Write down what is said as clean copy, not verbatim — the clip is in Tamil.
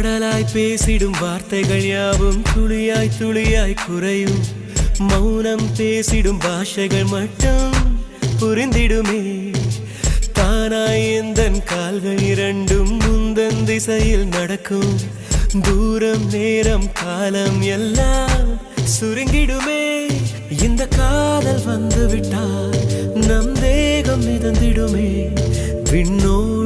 கடலாய் பேசிடும் வார்த்தைகள் யாவும் துளியாய் துளியாய் குறையும். மௌனம் பேசிடும் பாஷைகள் மட்டும் புரிந்திடுமே. தானாய் எந்தன் கால்கள் இரண்டும் முந்தன் திசையில் நடக்கும். தூரம் நேரம் காலம் எல்லாம் சுருங்கிடுமே. இந்த காதல் வந்து விட்டால் நம் தேகம் மிதந்திடுமே. விண்ணோடு